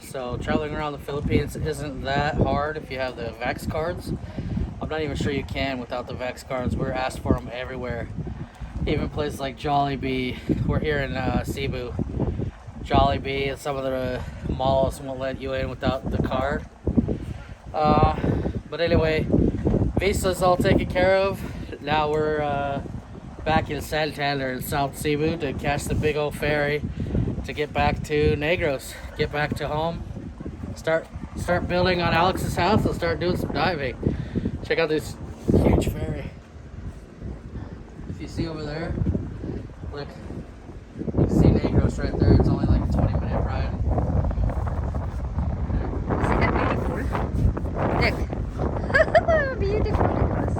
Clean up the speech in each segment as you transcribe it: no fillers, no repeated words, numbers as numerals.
So traveling around the Philippines isn't that hard if you have the Vax cards. I'm not even sure you can without the Vax cards. We're asked for them everywhere. Even places like Jollibee. We're here in Cebu. Jollibee and some of the malls won't let you in without the card. But anyway, visa's all taken care of. Now we're back in Santander in South Cebu to catch the big old ferry to get back to Negros, get back to home, start building on Alex's house and start doing some diving. Check out this huge ferry. If you see over there, look, you can see Negros right there. It's only like a 20-minute ride. Isn't that beautiful? Look. Beautiful Negros.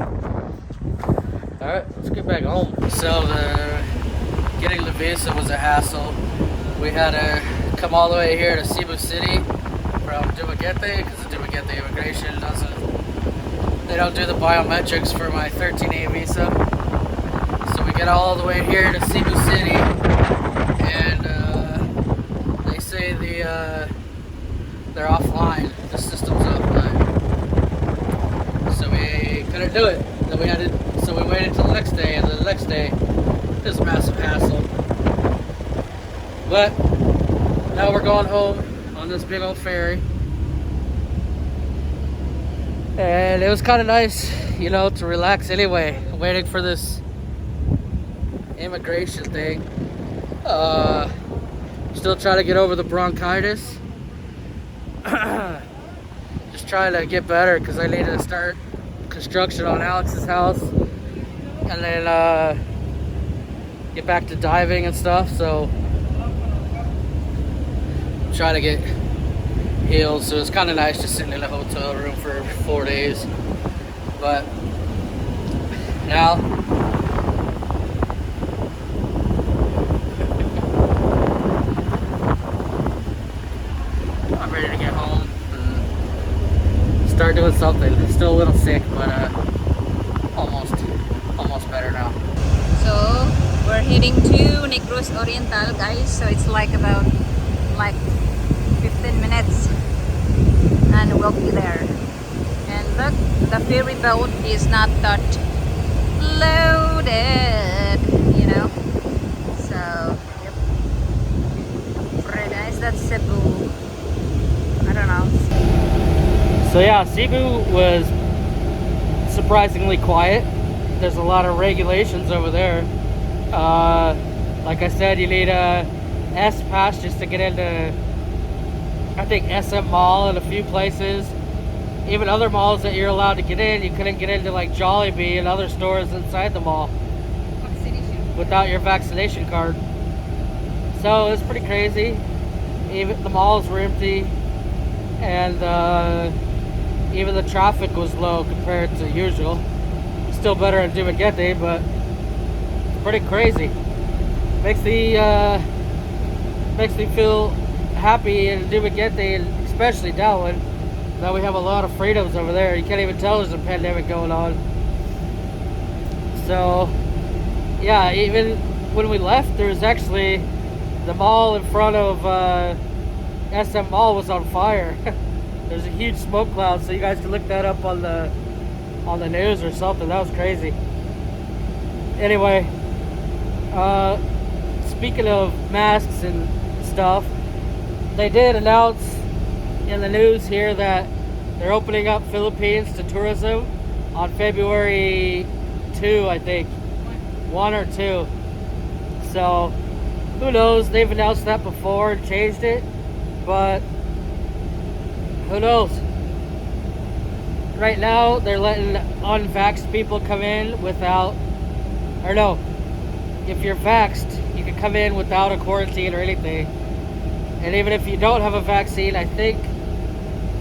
Alright, let's get back home. So getting the visa was a hassle. We had to come all the way here to Cebu City from Dumaguete because the Dumaguete immigration they don't do the biometrics for my 13A visa. So we get all the way here to Cebu City, and they say they're offline. The system's offline. So we couldn't do it. So we waited till the next day, and the next day is a massive hassle. But now we're going home on this big old ferry. And it was kind of nice, you know, to relax anyway, waiting for this immigration thing. Still trying to get over the bronchitis. Just trying to get better because I need to start construction on Alex's house. And then get back to diving and stuff, so try to get healed. So it's kind of nice just sitting in a hotel room for 4 days. But now I'm ready to get home and start doing something. Still a little sick, but almost better now. So we're heading to Negros Oriental, guys. So it's like about 15 minutes and we'll be there. And look, the ferry boat is not that loaded, you know. So yep, very nice. That's Cebu. I don't know. So yeah, Cebu was surprisingly quiet. There's a lot of regulations over there. Like I said, you need a S pass just to get into, I think, SM Mall and a few places. Even other malls that you're allowed to get in, you couldn't get into like Jollibee and other stores inside the mall without your vaccination card. So it was pretty crazy. Even the malls were empty, and even the traffic was low compared to usual. Still better in Dumaguete, but pretty crazy. Makes me feel happy in Dumaguete, and especially Darwin, that we have a lot of freedoms over there. You can't even tell there's a pandemic going on. So yeah, even when we left, there was actually the mall in front of SM Mall was on fire. There's a huge smoke cloud, so you guys can look that up on the news or something. That was crazy. Anyway, speaking of masks and stuff, they did announce in the news here that they're opening up Philippines to tourism on February 2, I think. 1 or 2. So, who knows? They've announced that before and changed it, but who knows? Right now, they're letting unvaxxed people come in without, or no, if you're vaxxed, you can come in without a quarantine or anything. And even if you don't have a vaccine, I think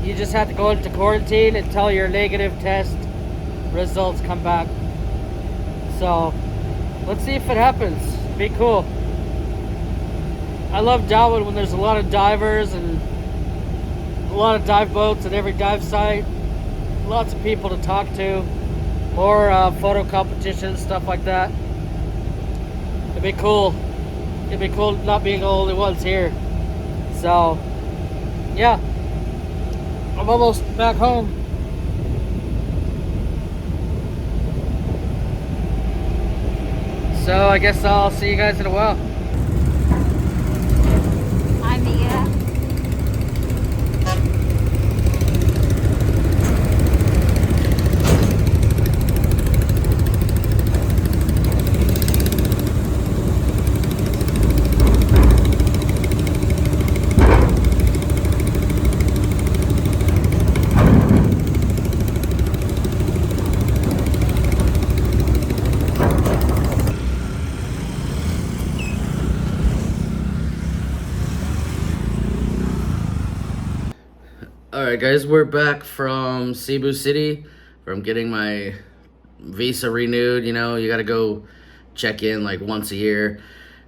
you just have to go into quarantine until your negative test results come back. So let's see if it happens. Be cool. I love Darwin when there's a lot of divers and a lot of dive boats at every dive site. Lots of people to talk to. More photo competitions, stuff like that. It'd be cool. It'd be cool not being the only ones here. So yeah, I'm almost back home. So I guess I'll see you guys in a while. I'm Mia. Alright guys, we're back from Cebu City, from getting my visa renewed. You know, you gotta go check in like once a year.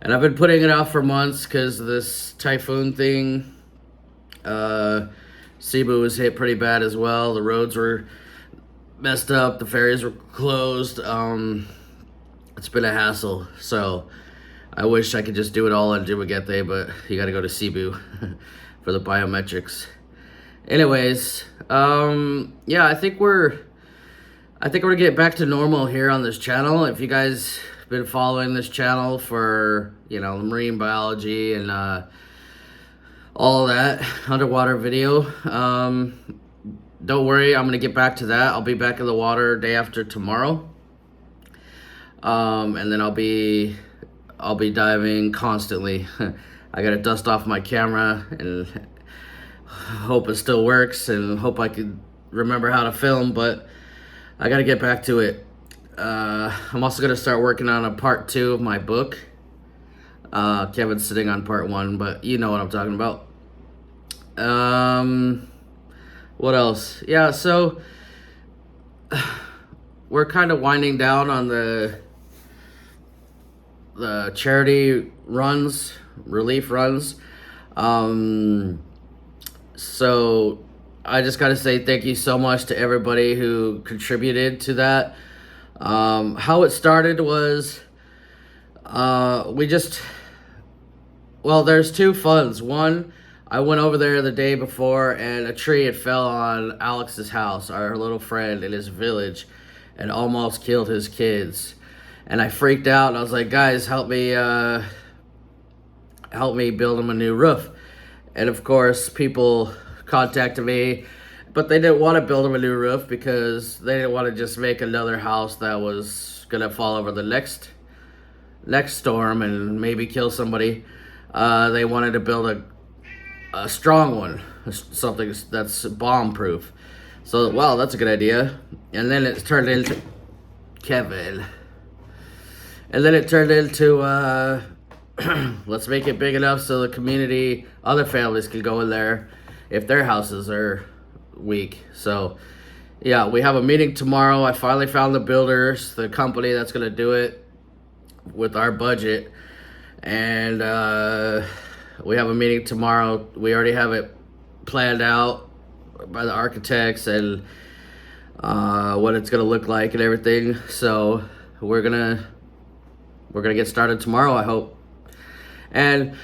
And I've been putting it off for months because this typhoon thing. Cebu was hit pretty bad as well. The roads were messed up, the ferries were closed. It's been a hassle. So I wish I could just do it all in Dumaguete, but you gotta go to Cebu for the biometrics. Anyways, yeah, I think we're gonna get back to normal here on this channel. If you guys been following this channel for, you know, marine biology and all that underwater video, don't worry, I'm gonna get back to that. I'll be back in the water day after tomorrow, and then I'll be diving constantly. I gotta dust off my camera and hope it still works, and hope I could remember how to film, but I gotta get back to it. I'm also gonna start working on a part 2 of my book. Kevin's sitting on part 1, but you know what I'm talking about. What else? Yeah, so we're kind of winding down on the charity runs, relief runs. So I just gotta say thank you so much to everybody who contributed to that. How it started was, there's 2 funds. One, I went over there the day before and a tree had fell on Alex's house, our little friend in his village, and almost killed his kids. And I freaked out and I was like, guys, help me build him a new roof. And of course, people contacted me, but they didn't want to build him a new roof because they didn't want to just make another house that was gonna fall over the next storm and maybe kill somebody. They wanted to build a strong one, something that's bomb proof. So, wow, that's a good idea. And then it turned into Kevin. And then it turned into let's make it big enough so the community, other families can go in there if their houses are weak. So yeah, we have a meeting tomorrow. I finally found the builders, the company that's gonna do it with our budget, and we have a meeting tomorrow. We already have it planned out by the architects and what it's gonna look like and everything. So we're gonna get started tomorrow, I hope. And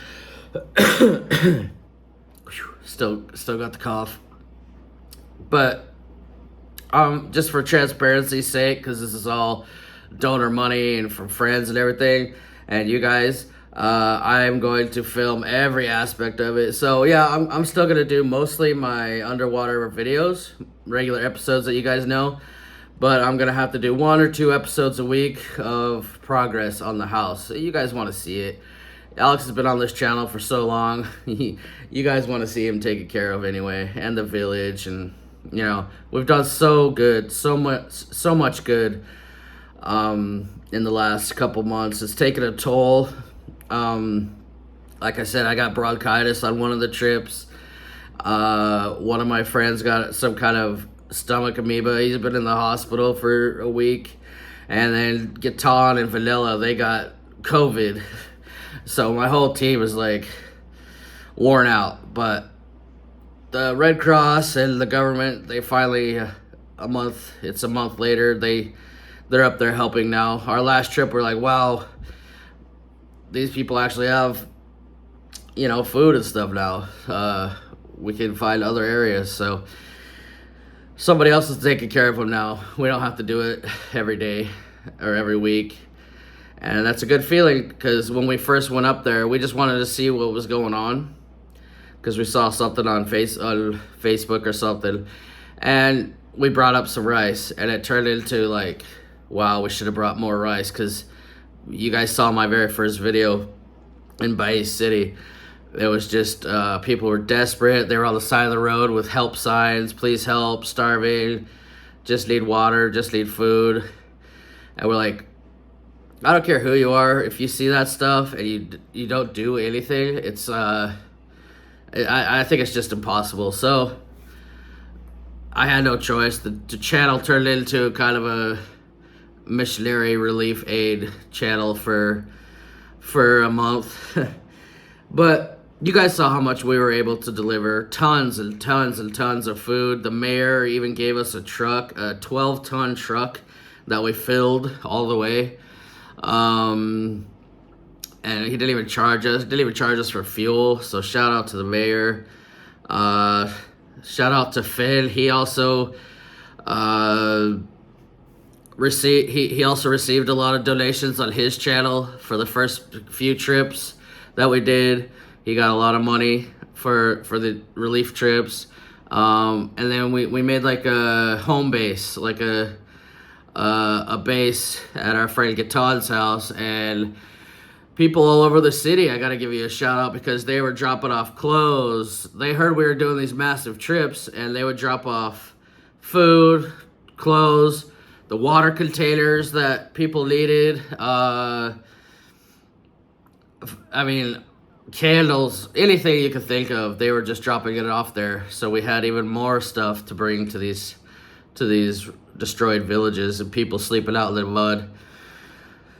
still got the cough, but just for transparency's sake, because this is all donor money and from friends and everything, and you guys, I'm going to film every aspect of it. So yeah, I'm still gonna do mostly my underwater videos, regular episodes that you guys know, but I'm gonna have to do 1 or 2 episodes a week of progress on the house. So you guys want to see it. Alex has been on this channel for so long. You guys want to see him taken care of anyway, and the village, and you know, we've done so much good in the last couple months. It's taken a toll. Like I said, I got bronchitis on one of the trips. One of my friends got some kind of stomach amoeba. He's been in the hospital for a week. And then Gaton and Vanilla, they got COVID. So my whole team is like worn out. But the Red Cross and the government, they finally, it's a month later, they're up there helping now. Our last trip, we're like, wow, these people actually have, you know, food and stuff now. we can find other areas. So somebody else is taking care of them now. We don't have to do it every day or every week. And that's a good feeling, because when we first went up there, we just wanted to see what was going on, because we saw something on Facebook or something, and we brought up some rice, and it turned into like, wow, we should have brought more rice, because you guys saw my very first video in Bay City. It was just people were desperate. They were on the side of the road with help signs, please help, starving, just need water, just need food. And we're like, I don't care who you are, if you see that stuff and you don't do anything, it's I think it's just impossible. So I had no choice. The channel turned into kind of a missionary relief aid channel for a month. But you guys saw how much we were able to deliver. Tons and tons and tons of food. The mayor even gave us a truck, a 12-ton truck that we filled all the way. And he didn't even charge us for fuel. So shout out to the mayor. Shout out to Finn. He also received a lot of donations on his channel for the first few trips that we did. He got a lot of money for the relief trips. And then we made like a home base, like a base at our friend Gaton's house, and people all over the city, I gotta give you a shout out, because they were dropping off clothes. They heard we were doing these massive trips, and they would drop off food, clothes, the water containers that people needed, candles, anything you could think of, they were just dropping it off there. So we had even more stuff to bring to these destroyed villages and people sleeping out in the mud.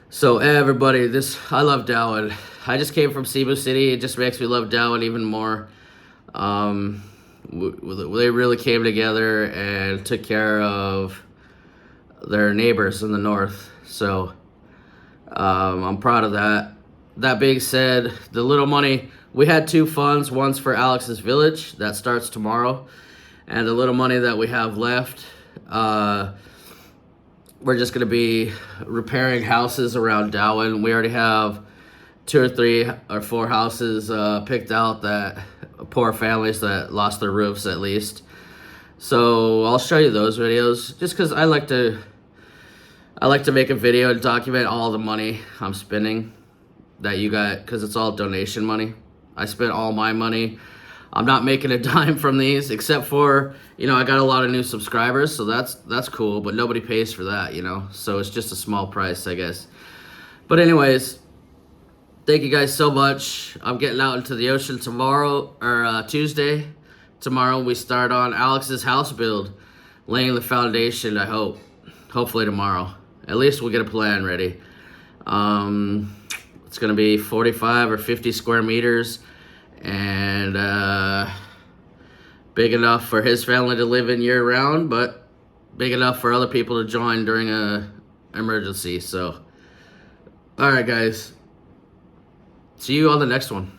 So everybody, I love Darwin. I just came from Cebu City. It just makes me love Darwin even more. They really came together and took care of their neighbors in the north. So I'm proud of that. That being said, the little money, we had two funds. One's for Alex's village that starts tomorrow, and the little money that we have left, we're just going to be repairing houses around Darwin. We already have 2 or 3 or 4 houses picked out, that poor families that lost their roofs at least. So I'll show you those videos, just because I like to make a video and document all the money I'm spending that you got, because it's all donation money. I spent all my money. I'm not making a dime from these, except for, I got a lot of new subscribers, so that's cool, but nobody pays for that, so it's just a small price, I guess. But anyways, thank you guys so much. I'm getting out into the ocean tomorrow, or Tuesday. Tomorrow we start on Alex's house build, laying the foundation, I hope. Hopefully tomorrow. At least we'll get a plan ready. It's gonna be 45 or 50 square meters, and big enough for his family to live in year round, but big enough for other people to join during a emergency. So, all right, guys. See you on the next one.